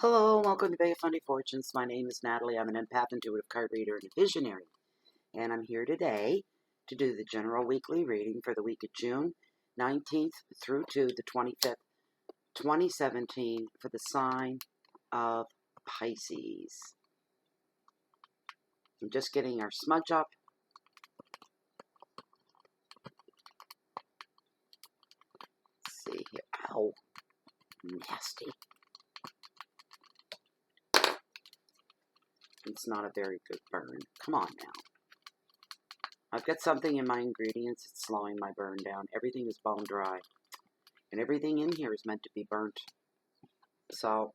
Hello, welcome to Bay of Funny Fortunes. My name is Natalie. I'm an empath, intuitive card reader, and a visionary. And I'm here today to do the general weekly reading for the week of June 19th through to the 25th, 2017 for the sign of Pisces. I'm just getting our smudge up. Let's see here. Ow. Nasty. It's not a very good burn. Come on now. I've got something in my ingredients that's slowing my burn down. Everything is bone dry. And everything in here is meant to be burnt. So,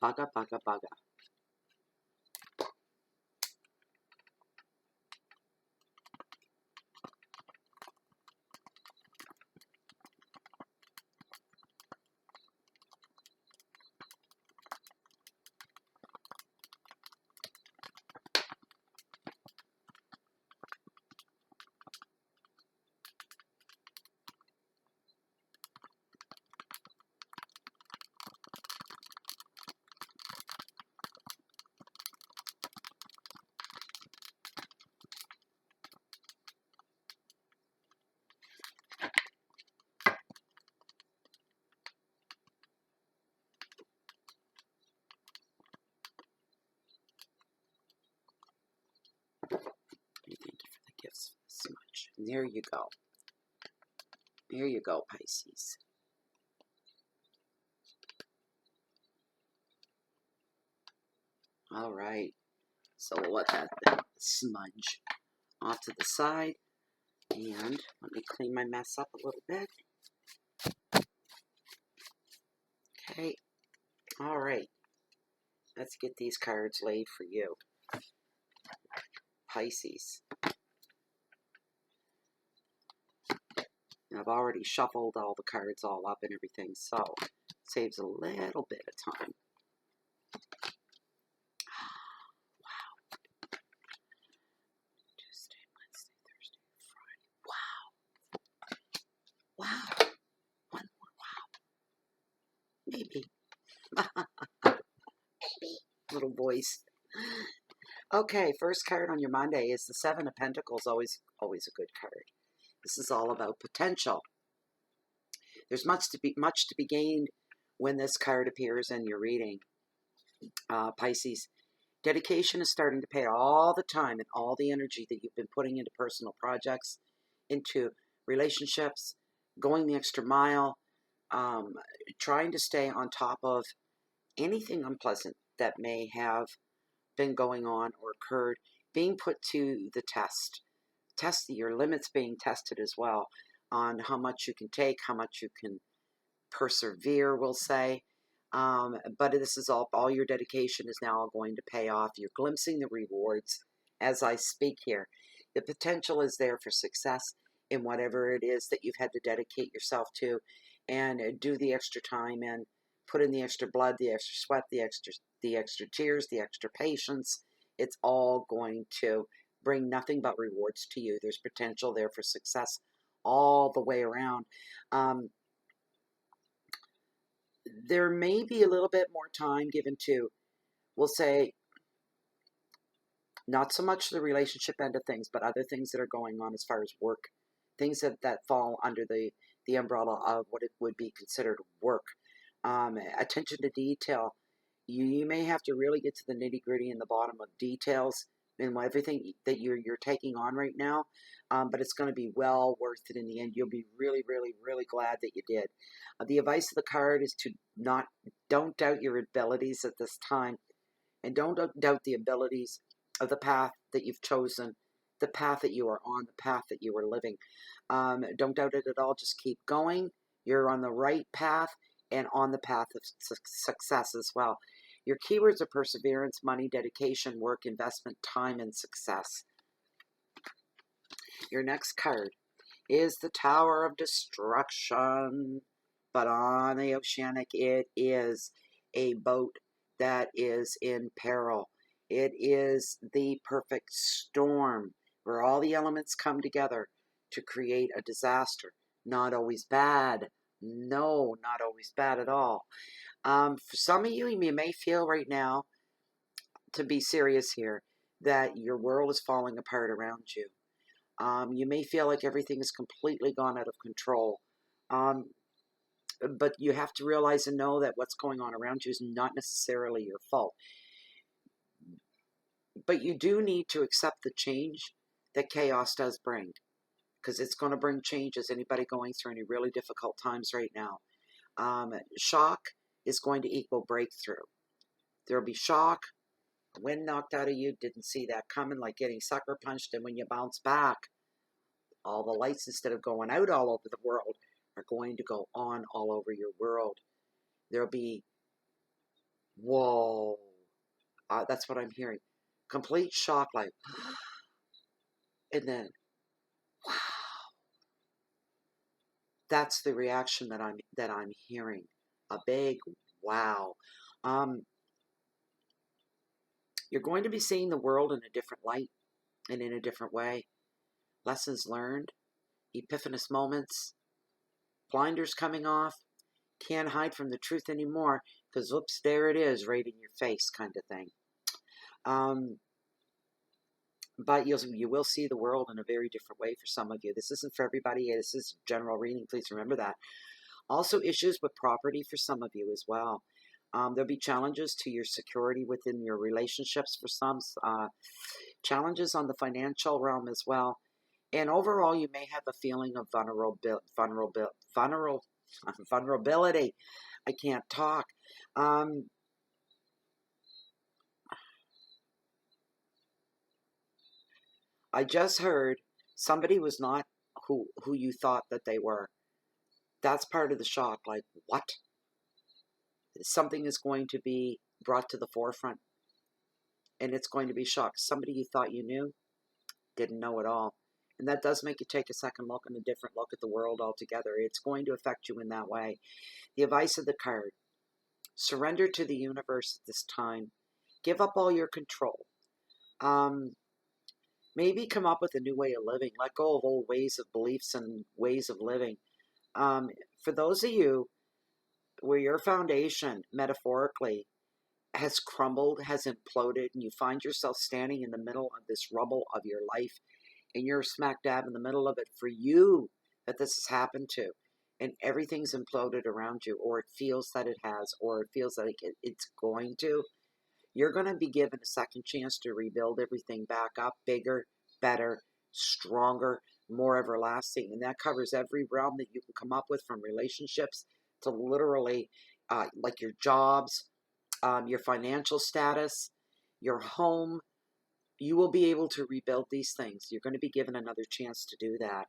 baga, baga, baga. Thank you for the gifts so much. And there you go. There you go, Pisces. All right. So we'll let that smudge off to the side. And let me clean my mess up a little bit. Okay. All right. Let's get these cards laid for you, Pisces. And I've already shuffled all the cards all up and everything, so it saves a little bit of time. Wow. Tuesday, Wednesday, Thursday, Friday. Wow. Wow. One more wow. Maybe. Maybe. Little voice. Okay, first card on your Monday is the Seven of Pentacles. Always a good card. This is all about potential. There's much to be gained when this card appears in your reading, Pisces. Dedication is starting to pay all the time and all the energy that you've been putting into personal projects, into relationships, going the extra mile, trying to stay on top of anything unpleasant that may have been going on or occurred, being put to the test. Your limits being tested as well on how much you can take, how much you can persevere, we'll say. But this is all your dedication is now going to pay off. You're glimpsing the rewards as I speak here. The potential is there for success in whatever it is that you've had to dedicate yourself to and do the extra time and put in the extra blood, the extra sweat, the extra tears, the extra patience. It's all going to bring nothing but rewards to you. There's potential there for success all the way around. There may be a little bit more time given to, we'll say, not so much the relationship end of things, but other things that are going on as far as work, things that fall under the umbrella of what it would be considered work. Attention to detail. You may have to really get to the nitty-gritty and the bottom of details in everything that you're taking on right now, but it's going to be well worth it in the end. You'll be really, really, really glad that you did. The advice of the card is to don't doubt your abilities at this time, and don't doubt the abilities of the path that you've chosen, the path that you are on, the path that you are living. Don't doubt it at all. Just keep going. You're on the right path and on the path of success as well. Your keywords are perseverance, money, dedication, work, investment, time, and success. Your next card is the Tower of Destruction. But on the Oceanic, it is a boat that is in peril. It is the perfect storm where all the elements come together to create a disaster. Not always bad. No, not always bad at all. For some of you, you may feel right now, to be serious here, that your world is falling apart around you. You may feel like everything has completely gone out of control. Um, but you have to realize and know that what's going on around you is not necessarily your fault. But you do need to accept the change that chaos does bring, because it's going to bring changes. Anybody going through any really difficult times right now, shock is going to equal breakthrough. There'll be shock, wind knocked out of you, didn't see that coming, like getting sucker punched, and when you bounce back, all the lights, instead of going out all over the world, are going to go on all over your world. There'll be, whoa, that's what I'm hearing. Complete shock, like, and then, wow. That's the reaction that I'm hearing. A big wow. You're going to be seeing the world in a different light and in a different way. Lessons learned, epiphanous moments, blinders coming off. Can't hide from the truth anymore because, oops, there it is, right in your face, kind of thing. But you will see the world in a very different way for some of you. This isn't for everybody. This is general reading. Please remember that. Also, issues with property for some of you as well. There'll be challenges to your security within your relationships for some. Challenges on the financial realm as well. And overall, you may have a feeling of vulnerability. I can't talk. I just heard somebody was not who you thought that they were. That's part of the shock. Like, what? Something is going to be brought to the forefront, and it's going to be shocked. Somebody you thought you knew didn't know at all. And that does make you take a second look and a different look at the world altogether. It's going to affect you in that way. The advice of the card: surrender to the universe at this time. Give up all your control. Maybe come up with a new way of living. Let go of old ways of beliefs and ways of living. For those of you where your foundation, metaphorically, has crumbled, has imploded, and you find yourself standing in the middle of this rubble of your life, and you're smack dab in the middle of it, for you that this has happened to, and everything's imploded around you, or it feels that it has, or it feels like it's going to, you're going to be given a second chance to rebuild everything back up, bigger, better, stronger, more everlasting. And that covers every realm that you can come up with, from relationships to literally like your jobs, your financial status, your home. You will be able to rebuild these things. You're going to be given another chance to do that.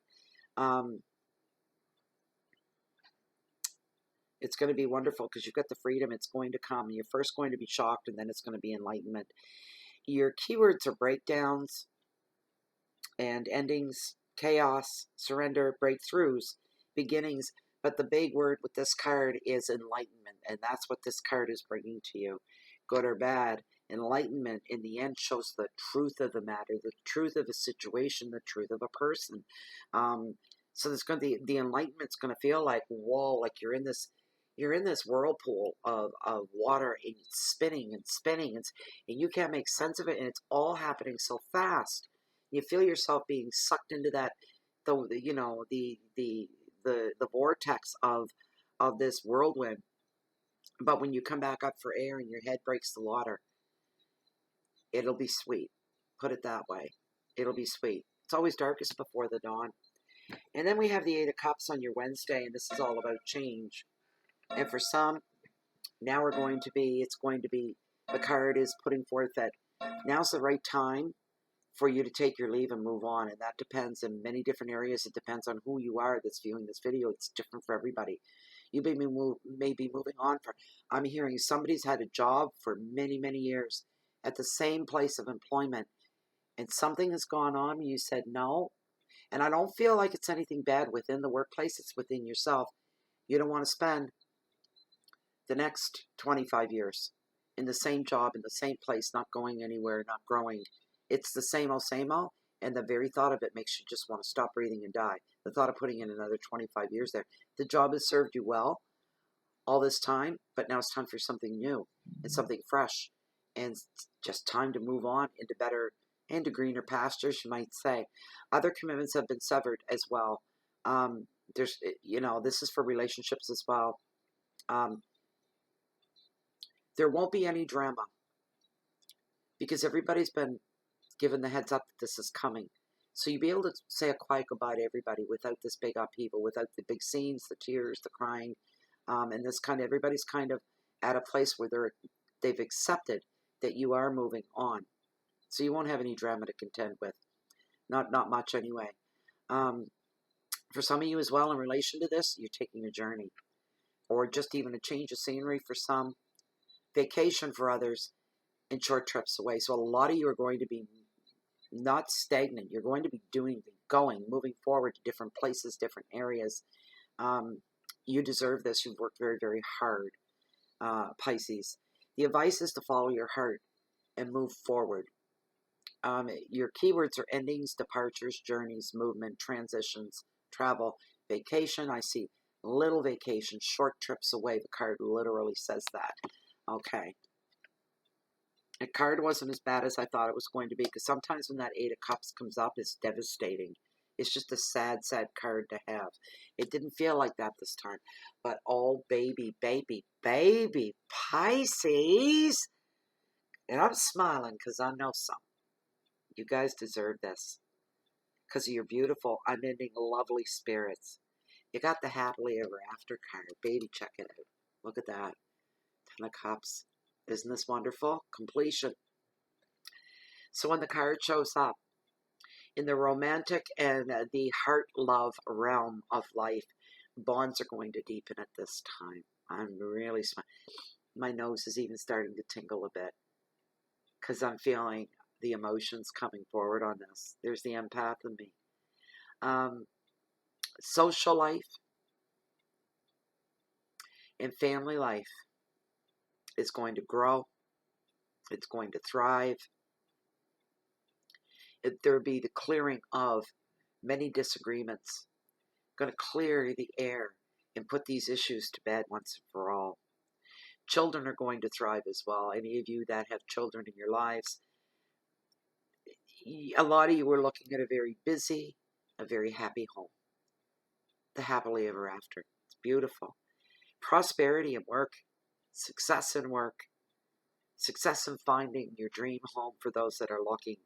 It's going to be wonderful because you've got the freedom. It's going to come. You're first going to be shocked, and then it's going to be enlightenment. Your keywords are breakdowns and endings, chaos, surrender, breakthroughs, beginnings. But the big word with this card is enlightenment, and that's what this card is bringing to you, good or bad. Enlightenment, in the end, shows the truth of the matter, the truth of a situation, the truth of a person. So there's going to be, the enlightenment's going to feel like, whoa, like you're in this whirlpool of water, and it's spinning and spinning, and you can't make sense of it, and it's all happening so fast. You feel yourself being sucked into that, the vortex of this whirlwind. But when you come back up for air and your head breaks the water, it'll be sweet. Put it that way. It'll be sweet. It's always darkest before the dawn. And then we have the Eight of Cups on your Wednesday, and this is all about change. And for some, now it's going to be, the card is putting forth that now's the right time for you to take your leave and move on. And that depends in many different areas. It depends on who you are that's viewing this video. It's different for everybody. You may be moving on. I'm hearing somebody's had a job for many, many years at the same place of employment, and something has gone on and you said no. And I don't feel like it's anything bad within the workplace. It's within yourself. You don't want to spend the next 25 years in the same job, in the same place, not going anywhere, not growing. It's the same old, and the very thought of it makes you just want to stop breathing and die. The thought of putting in another 25 years there. The job has served you well all this time, but now it's time for something new and something fresh, and it's just time to move on into better and to greener pastures, you might say. Other commitments have been severed as well. There's, this is for relationships as well. There won't be any drama because everybody's been given the heads up that this is coming. So you'll be able to say a quiet goodbye to everybody without this big upheaval, without the big scenes, the tears, the crying, and this kind of, everybody's kind of at a place where they've accepted that you are moving on. So you won't have any drama to contend with. Not much anyway. For some of you as well, in relation to this, you're taking a journey, or just even a change of scenery for some, vacation for others, and short trips away. So a lot of you are going to be not stagnant. You're going to be moving forward to different places, different areas. You deserve this. You've worked very, very hard, Pisces. The advice is to follow your heart and move forward. Your keywords are endings, departures, journeys, movement, transitions, travel, vacation. I see little vacation, short trips away. The card literally says that. Okay. The card wasn't as bad as I thought it was going to be, because sometimes when that Eight of Cups comes up, it's devastating. It's just a sad, sad card to have. It didn't feel like that this time. But oh, baby, baby, baby, Pisces. And I'm smiling because I know some. You guys deserve this. Because you're beautiful, unending, lovely spirits. You got the happily ever after card. Baby, check it out. Look at that. Ten of Cups. Isn't this wonderful? Completion. So when the card shows up, in the romantic and the heart-love realm of life, bonds are going to deepen at this time. I'm really smiling. My nose is even starting to tingle a bit because I'm feeling the emotions coming forward on this. There's the empath in me. Social life and family life is going to grow. It's going to thrive. There will be the clearing of many disagreements. Going to clear the air and put these issues to bed once and for all. Children are going to thrive as well. Any of you that have children in your lives, a lot of you are looking at a very busy, a very happy home. The happily ever after. It's beautiful. Prosperity in work, success in work, success in finding your dream home for those that are looking,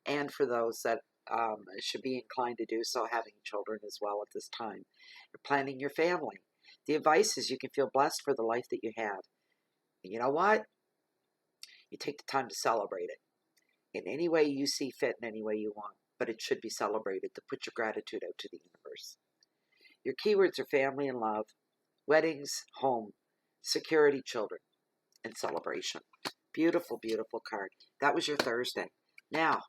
and for those that should be inclined to do so, having children as well at this time. You're planning your family. The advice is you can feel blessed for the life that you have. And you know what? You take the time to celebrate it in any way you see fit, in any way you want. But it should be celebrated, to put your gratitude out to the universe. Your keywords are family and love, weddings, home, security, children, and celebration. Beautiful, beautiful card. That was your Thursday. Now,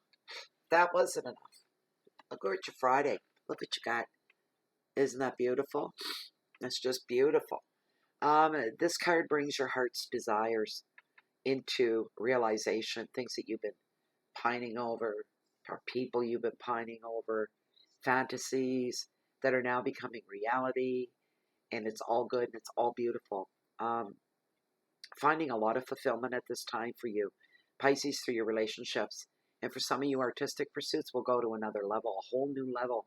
that wasn't enough. Look at your Friday. Look what you got. Isn't that beautiful? That's just beautiful. This card brings your heart's desires into realization. Things that you've been pining over, or people you've been pining over, fantasies that are now becoming reality, and it's all good and it's all beautiful. Finding a lot of fulfillment at this time for you, Pisces, through your relationships. And for some of you, artistic pursuits will go to another level, a whole new level.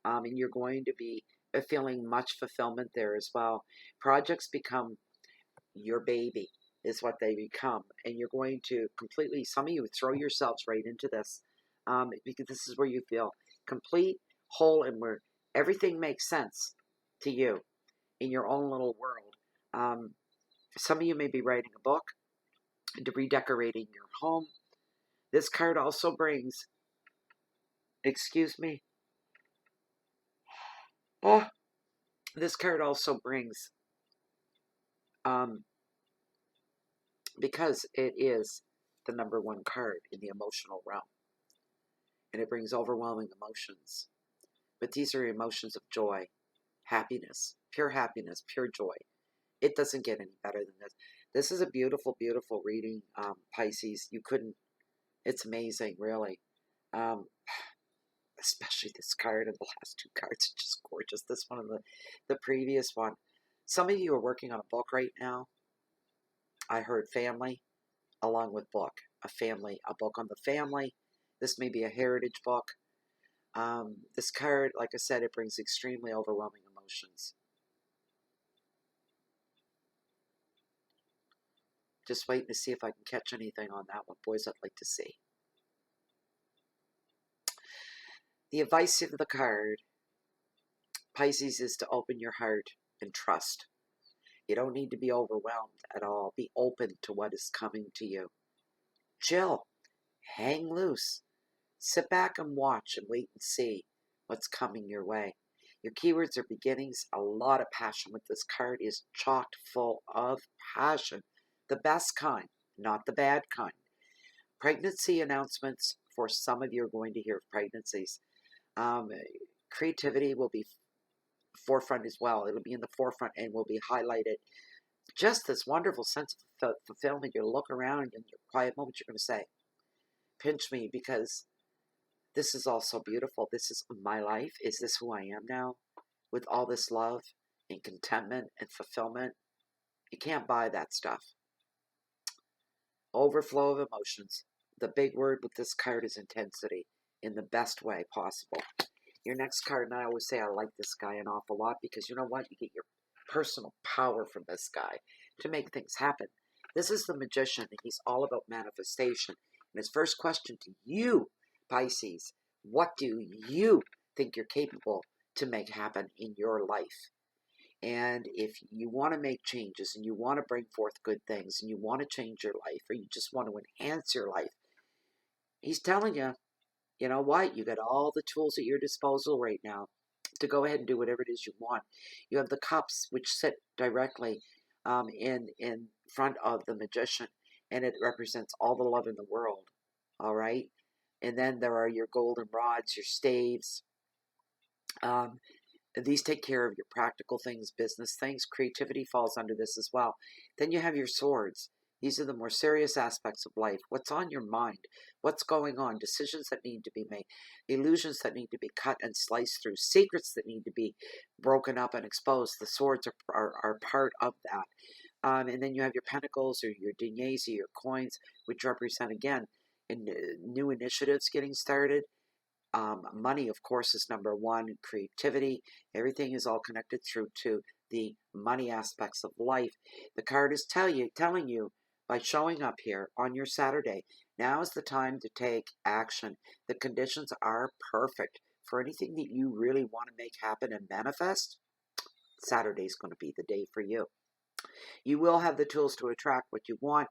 And you're going to be feeling much fulfillment there as well. Projects become your baby, is what they become. And you're going to completely, some of you throw yourselves right into this. Because this is where you feel complete, whole, and where everything makes sense to you in your own little world. Some of you may be writing a book, to redecorating your home. This card also brings, excuse me, this card also brings, because it is the #1 card in the emotional realm, and it brings overwhelming emotions. But these are emotions of joy, happiness, pure joy. It doesn't get any better than this. This is a beautiful, beautiful reading, Pisces. You couldn't, it's amazing, really. Um, Especially this card and the last two cards are just gorgeous. This one and the previous one. Some of you are working on a book right now. I heard family along with book. A book on the family. This may be a heritage book. This card, like I said, it brings extremely overwhelming emotions. Just waiting to see if I can catch anything on that one. Boys, I'd like to see. The advice of the card, Pisces, is to open your heart and trust. You don't need to be overwhelmed at all. Be open to what is coming to you. Chill. Hang loose. Sit back and watch and wait and see what's coming your way. Your keywords are beginnings. A lot of passion with this card is chocked full of passion. The best kind, not the bad kind. Pregnancy announcements. For some of you are going to hear of pregnancies. Creativity will be forefront as well. It'll be in the forefront and will be highlighted. Just this wonderful sense of fulfillment. You'll look around and in your quiet moments you're going to say, pinch me, because this is all so beautiful. This is my life. Is this who I am now? With all this love and contentment and fulfillment. You can't buy that stuff. Overflow of emotions. The big word with this card is intensity in the best way possible. Your next card, and I always say I like this guy an awful lot because you know what? You get your personal power from this guy to make things happen. This is the Magician, and he's all about manifestation. And his first question to you, Pisces, what do you think you're capable to make happen in your life? And if you want to make changes and you want to bring forth good things and you want to change your life or you just want to enhance your life, he's telling you, you know what? You got all the tools at your disposal right now to go ahead and do whatever it is you want. You have the cups, which sit directly in front of the Magician, and it represents all the love in the world. All right, and then there are your golden rods, your staves. These take care of your practical things, business things. Creativity falls under this as well. Then you have your swords. These are the more serious aspects of life. What's on your mind? What's going on? Decisions that need to be made. Illusions that need to be cut and sliced through. Secrets that need to be broken up and exposed. The swords are part of that. And then you have your pentacles or your deniers or your coins, which represent, again, new initiatives getting started. Money, of course, is number one. Creativity, everything is all connected through to the money aspects of life. The card is telling you by showing up here on your Saturday, now is the time to take action. The conditions are perfect for anything that you really want to make happen and manifest. Saturday is going to be the day for you. You will have the tools to attract what you want.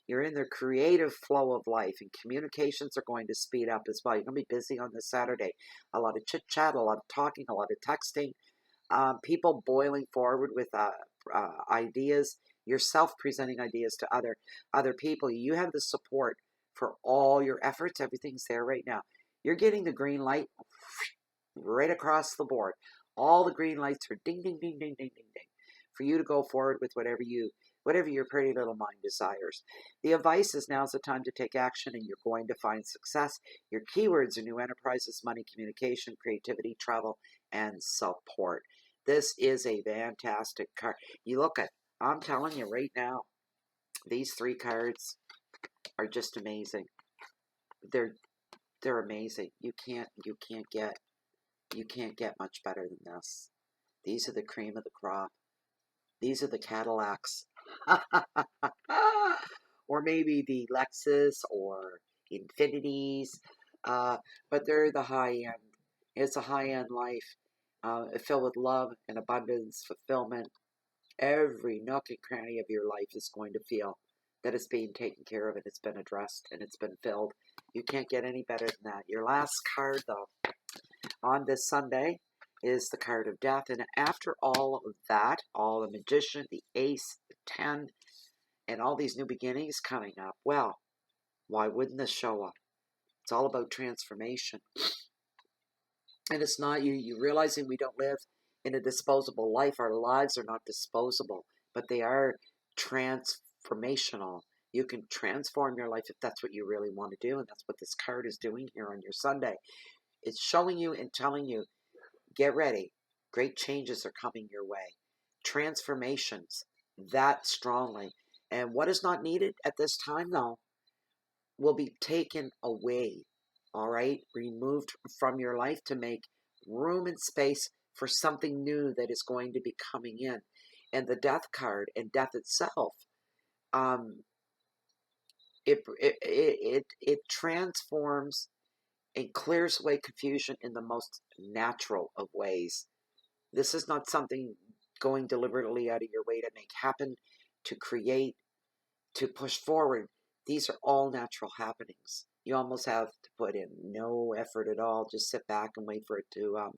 You're in the creative flow of life, and communications are going to speed up as well. You're going to be busy on this Saturday. A lot of chit-chat, a lot of talking, a lot of texting, people boiling forward with ideas, yourself presenting ideas to other people. You have the support for all your efforts. Everything's there right now. You're getting the green light right across the board. All the green lights are ding, ding, ding, ding, ding, ding, ding, for you to go forward with whatever your pretty little mind desires. The advice is now's the time to take action and you're going to find success. Your keywords are new enterprises, money, communication, creativity, travel, and support. This is a fantastic card. You look at, I'm telling you right now, these three cards are just amazing. They're amazing. You can't get much better than this. These are the cream of the crop. These are the Cadillacs. Or maybe the Lexus or Infinities. But they're the high end. It's a high-end life filled with love and abundance, fulfillment. Every nook and cranny of your life is going to feel that it's being taken care of and it's been addressed and it's been filled. You can't get any better than that. Your last card, though, on this Sunday is the card of death. And after all of that, all the Magician, the Ace, the 10, and all these new beginnings coming up, well, why wouldn't this show up? It's all about transformation. And it's not you realizing we don't live in a disposable life. Our lives are not disposable. but they are transformational. You can transform your life if that's what you really want to do, and that's what this card is doing here on your Sunday. It's showing you and telling you, get ready. Great changes are coming your way. Transformations, that strongly. And what is not needed at this time, though, will be taken away, all right? Removed from your life to make room and space for something new that is going to be coming in. And the death card and death itself, um, it transforms and clears away confusion in the most natural of ways. This is not something going deliberately out of your way to make happen, to create, to push forward. These are all natural happenings. You almost have to put in no effort at all. Just sit back and wait for it to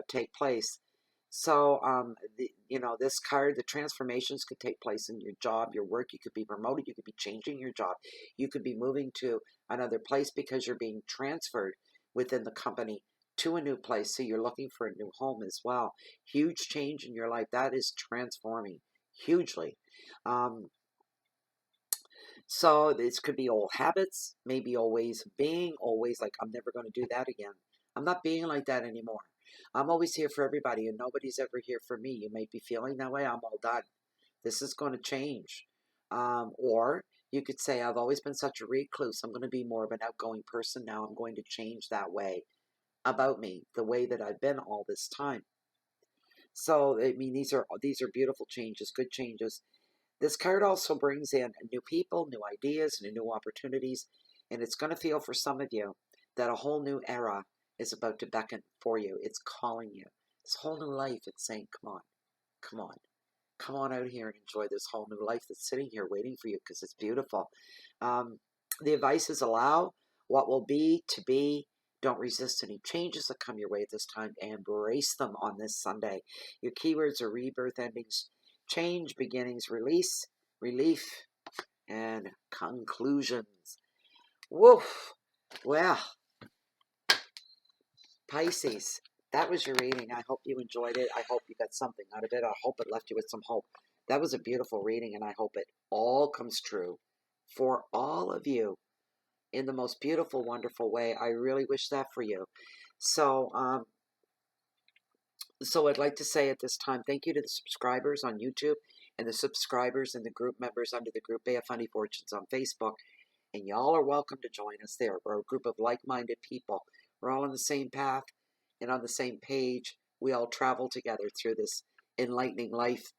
take place. So, this card, the transformations could take place in your job, your work. You could be promoted. You could be changing your job. You could be moving to another place because you're being transferred within the company to a new place. So you're looking for a new home as well. Huge change in your life. That is transforming hugely. So this could be old habits, maybe old ways of being, always like, I'm never going to do that again. I'm not being like that anymore. I'm always here for everybody and nobody's ever here for me. You may be feeling that way. I'm all done. This is going to change. Or you could say, I've always been such a recluse. I'm going to be more of an outgoing person now. I'm going to change that way about me, the way that I've been all this time. So, I mean, these are beautiful changes, good changes. This card also brings in new people, new ideas, and new opportunities. And it's going to feel for some of you that a whole new era is about to beckon for you. It's calling you. This whole new life, it's saying, come on, come on. Come on out here and enjoy this whole new life that's sitting here waiting for you because it's beautiful. The advice is allow what will be to be. Don't resist any changes that come your way at this time. Embrace them on this Sunday. Your keywords are rebirth, endings, change, beginnings, release, relief, and conclusions. Woof. Well, Pisces, that was your reading. I hope you enjoyed it. I hope you got something out of it. I hope it left you with some hope. That was a beautiful reading, and I hope it all comes true for all of you in the most beautiful, wonderful way. I really wish that for you. So I'd like to say at this time, thank you to the subscribers on YouTube and the subscribers and the group members under the group Bay of Funny Fortunes on Facebook. And y'all are welcome to join us there. We're a group of like-minded people. We're all on the same path and on the same page. We all travel together through this enlightening life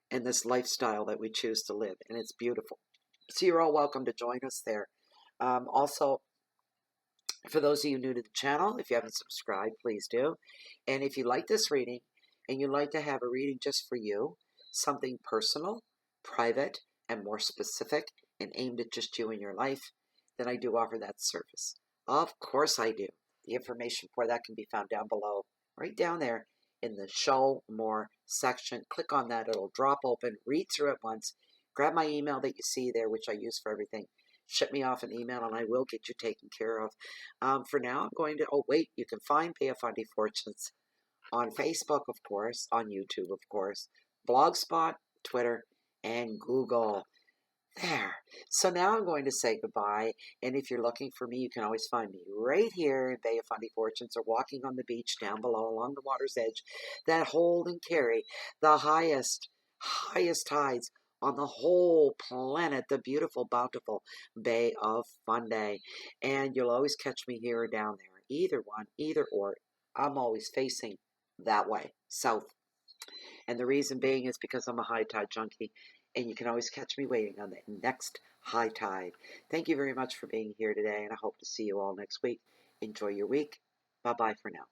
and this lifestyle that we choose to live. And it's beautiful. So you're all welcome to join us there. Also, for those of you new to the channel, if you haven't subscribed, please do. And if you like this reading and you'd like to have a reading just for you, something personal, private, and more specific and aimed at just you and your life, then I do offer that service. Of course I do. The information for that can be found down below, right down there in the Show More section. Click on that. It'll drop open. Read through it once. Grab my email that you see there, which I use for everything. Ship me off an email and I will get you taken care of. For now, I'm going to, you can find Bay of Funny Fortunes on Facebook, of course, on YouTube, of course, Blogspot, Twitter, and Google. There. So now I'm going to say goodbye. And if you're looking for me, you can always find me right here in Bay of Funny Fortunes or walking on the beach down below along the water's edge that hold and carry the highest tides on the whole planet, the beautiful, bountiful Bay of Fundy. And you'll always catch me here or down there. Either one, either or. I'm always facing that way, south. And the reason being is because I'm a high tide junkie. And you can always catch me waiting on the next high tide. Thank you very much for being here today. And I hope to see you all next week. Enjoy your week. Bye-bye for now.